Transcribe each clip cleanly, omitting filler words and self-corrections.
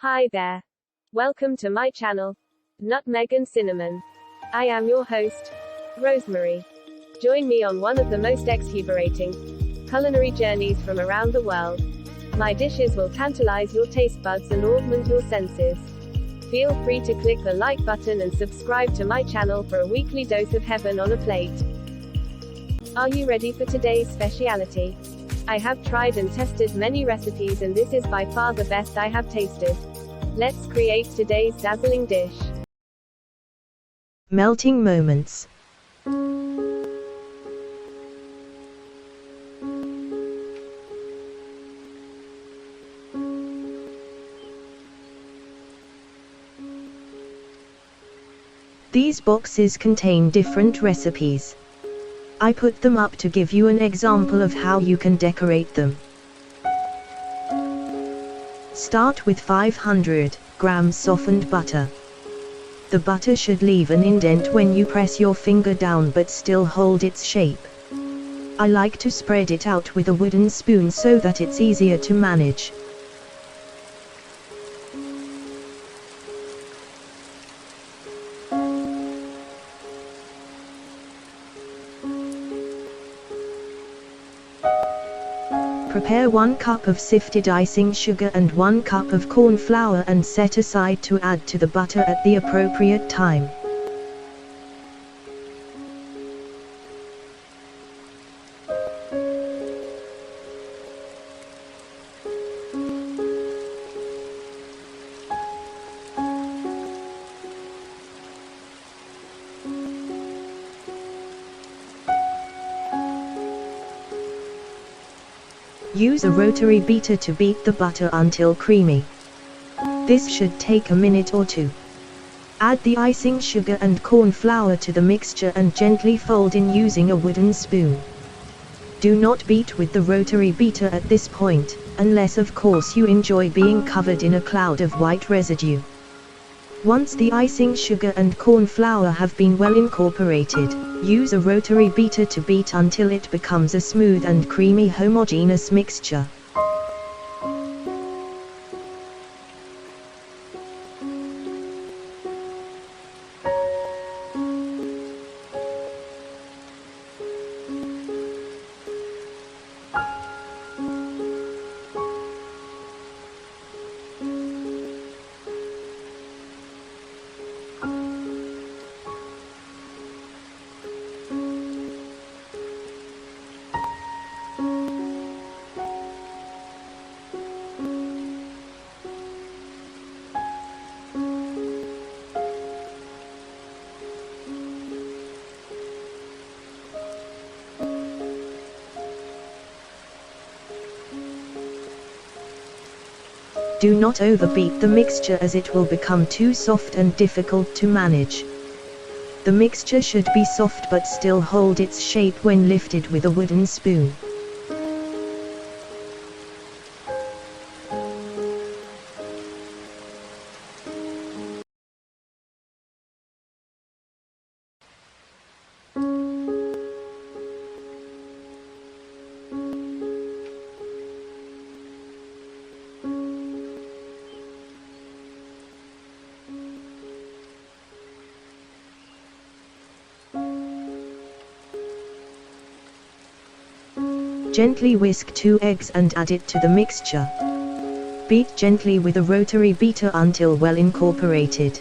Hi there. Welcome to my channel, Nutmeg and Cinnamon. I am your host, Rosemary. Join me on one of the most exhilarating culinary journeys from around the world. My dishes will tantalize your taste buds and augment your senses. Feel free to click the like button and subscribe to my channel for a weekly dose of heaven on a plate. Are you ready for today's speciality? I have tried and tested many recipes and this is by far the best I have tasted. Let's create today's dazzling dish. Melting moments. These boxes contain different recipes. I put them up to give you an example of how you can decorate them. Start with 500 grams softened butter. The butter should leave an indent when you press your finger down but still hold its shape. I like to spread it out with a wooden spoon so that it's easier to manage. Prepare 1 cup of sifted icing sugar and 1 cup of corn flour and set aside to add to the butter at the appropriate time. Use a rotary beater to beat the butter until creamy. This should take a minute or two. Add the icing sugar and corn flour to the mixture and gently fold in using a wooden spoon. Do not beat with the rotary beater at this point, unless of course you enjoy being covered in a cloud of white residue. Once the icing sugar and corn flour have been well incorporated, use a rotary beater to beat until it becomes a smooth and creamy homogeneous mixture. Do not overbeat the mixture as it will become too soft and difficult to manage. The mixture should be soft but still hold its shape when lifted with a wooden spoon. Gently whisk 2 eggs and add it to the mixture. Beat gently with a rotary beater until well incorporated.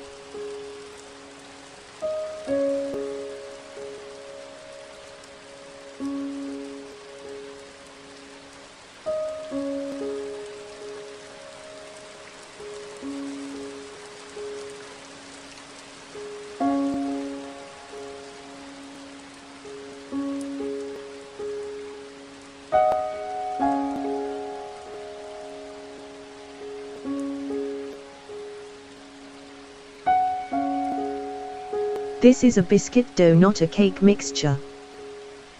This is a biscuit dough, not a cake mixture.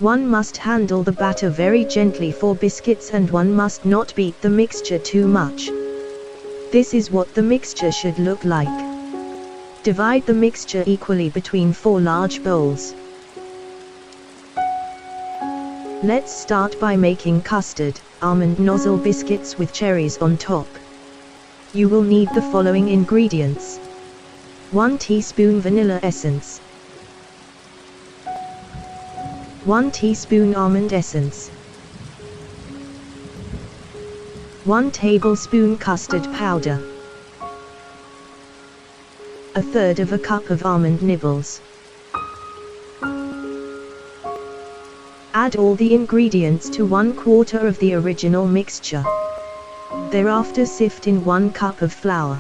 One must handle the batter very gently for biscuits and one must not beat the mixture too much. This is what the mixture should look like. Divide the mixture equally between 4 large bowls. Let's start by making custard, almond nozzle biscuits with cherries on top. You will need the following ingredients: 1 teaspoon vanilla essence, 1 teaspoon almond essence, 1 tablespoon custard powder, 1/3 cup of almond nibbles. Add all the ingredients to 1/4 of the original mixture. Thereafter sift in 1 cup of flour.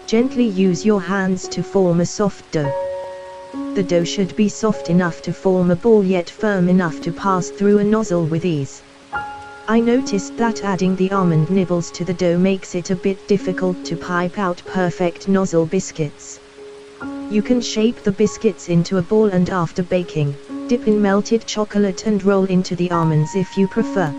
Gently use your hands to form a soft dough. The dough should be soft enough to form a ball yet firm enough to pass through a nozzle with ease. I noticed that adding the almond nibbles to the dough makes it a bit difficult to pipe out perfect nozzle biscuits. You can shape the biscuits into a ball and after baking, dip in melted chocolate and roll into the almonds if you prefer.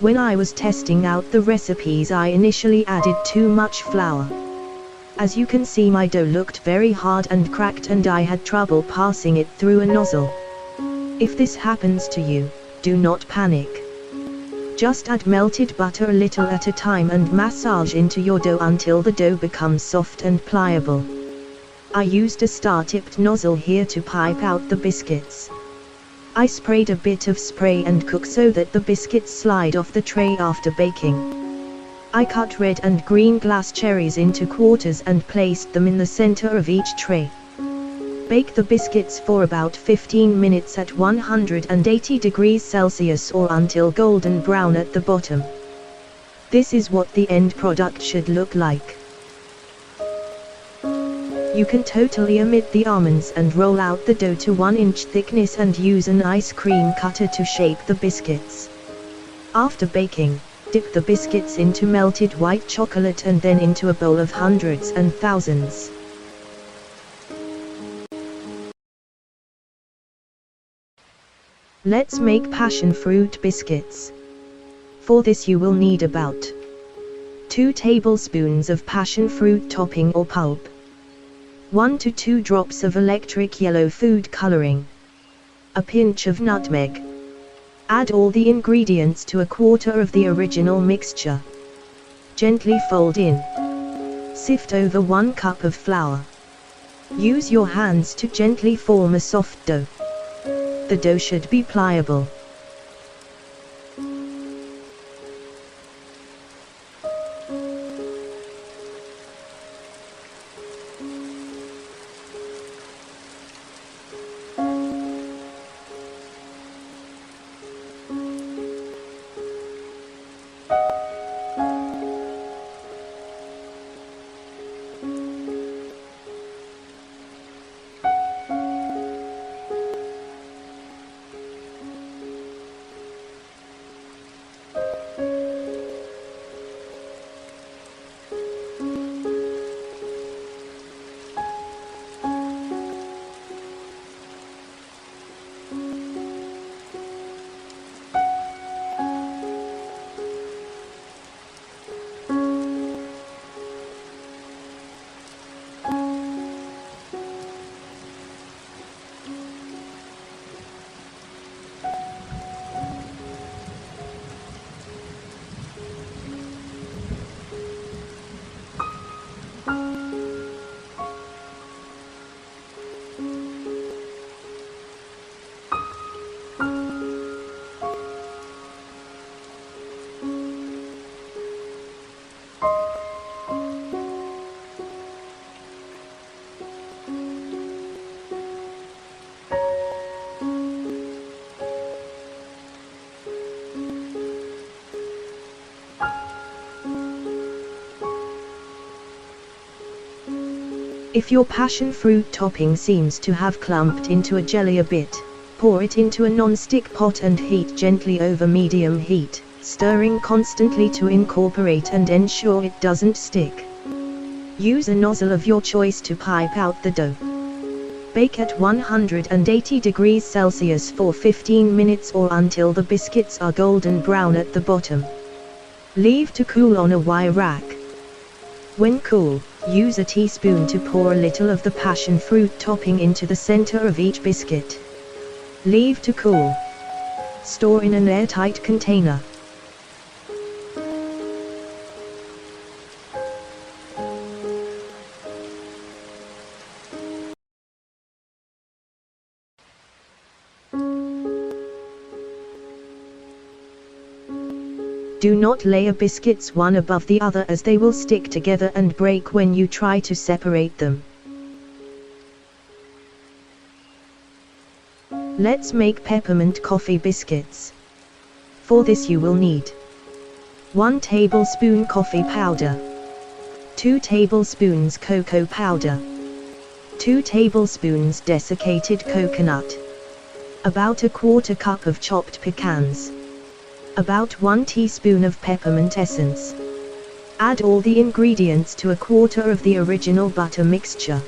When I was testing out the recipes, I initially added too much flour. As you can see, my dough looked very hard and cracked and I had trouble passing it through a nozzle. If this happens to you, do not panic. Just add melted butter a little at a time and massage into your dough until the dough becomes soft and pliable. I used a star-tipped nozzle here to pipe out the biscuits. I sprayed a bit of spray and cook so that the biscuits slide off the tray after baking. I cut red and green glass cherries into quarters and placed them in the center of each tray. Bake the biscuits for about 15 minutes at 180 degrees Celsius or until golden brown at the bottom. This is what the end product should look like. You can totally omit the almonds and roll out the dough to 1-inch thickness and use an ice cream cutter to shape the biscuits. After baking, dip the biscuits into melted white chocolate and then into a bowl of hundreds and thousands. Let's make passion fruit biscuits. For this you will need about 2 tablespoons of passion fruit topping or pulp, 1 to 2 drops of electric yellow food coloring, a pinch of nutmeg. Add all the ingredients to 1/4 of the original mixture. Gently fold in. Sift over 1 cup of flour. Use your hands to gently form a soft dough. The dough should be pliable. If your passion fruit topping seems to have clumped into a jelly a bit, pour it into a non-stick pot and heat gently over medium heat, stirring constantly to incorporate and ensure it doesn't stick. Use a nozzle of your choice to pipe out the dough. Bake at 180 degrees Celsius for 15 minutes or until the biscuits are golden brown at the bottom. Leave to cool on a wire rack. When cool, use a teaspoon to pour a little of the passion fruit topping into the center of each biscuit. Leave to cool. Store in an airtight container. Do not layer biscuits one above the other as they will stick together and break when you try to separate them. Let's make peppermint coffee biscuits. For this you will need 1 tablespoon coffee powder, 2 tablespoons cocoa powder, 2 tablespoons desiccated coconut, about a quarter cup of chopped pecans, about 1 teaspoon of peppermint essence. Add all the ingredients to a quarter of the original butter mixture.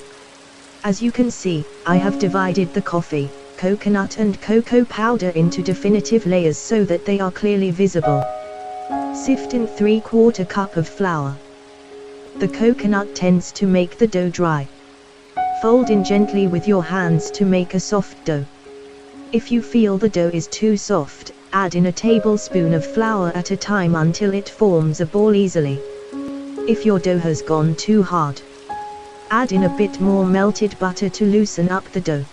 As you can see, I have divided the coffee, coconut and cocoa powder into definitive layers so that they are clearly visible. Sift in 3/4 cup of flour. The coconut tends to make the dough dry. Fold in gently with your hands to make a soft dough. If you feel the dough is too soft, add in a tablespoon of flour at a time until it forms a ball easily. If your dough has gone too hard, add in a bit more melted butter to loosen up the dough.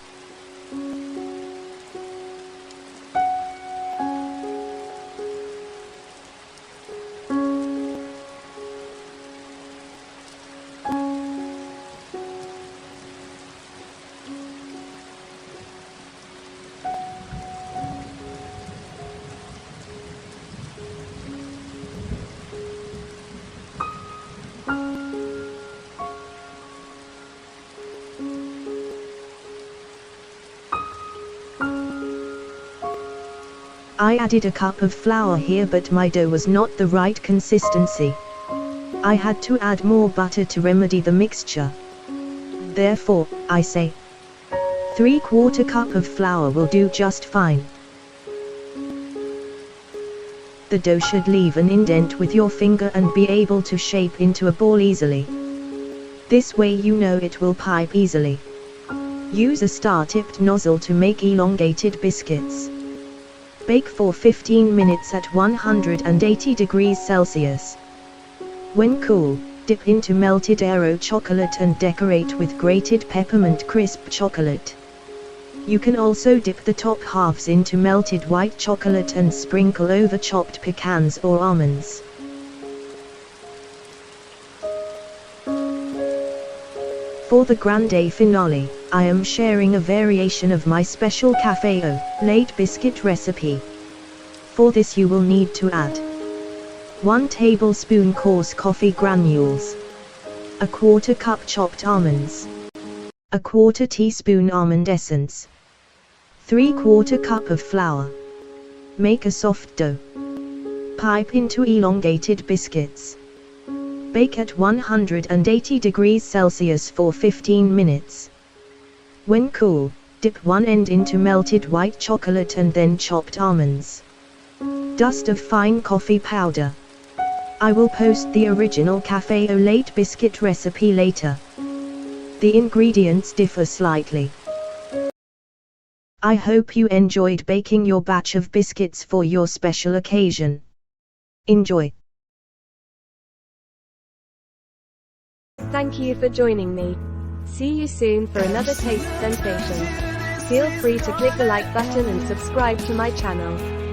I added a cup of flour here, but my dough was not the right consistency. I had to add more butter to remedy the mixture. Therefore, I say 3/4 cup of flour will do just fine. The dough should leave an indent with your finger and be able to shape into a ball easily. This way you know it will pipe easily. Use a star-tipped nozzle to make elongated biscuits. Bake for 15 minutes at 180 degrees Celsius. When cool, Dip into melted Aero chocolate and decorate with grated peppermint crisp chocolate. You can also dip the top halves into melted white chocolate and sprinkle over chopped pecans or almonds. For the grande finale, I am sharing a variation of my special café au lait biscuit recipe. For this you will need to add 1 tablespoon coarse coffee granules, a 1/4 cup chopped almonds, a 1/4 teaspoon almond essence, 3/4 cup of flour. Make a soft dough. Pipe into elongated biscuits. Bake at 180 degrees Celsius for 15 minutes. When cool, dip one end into melted white chocolate and then chopped almonds. Dust of fine coffee powder. I will post the original café au lait biscuit recipe later. The ingredients differ slightly. I hope you enjoyed baking your batch of biscuits for your special occasion. Enjoy! Thank you for joining me. See you soon for another taste sensation. Feel free to click the like button and subscribe to my channel.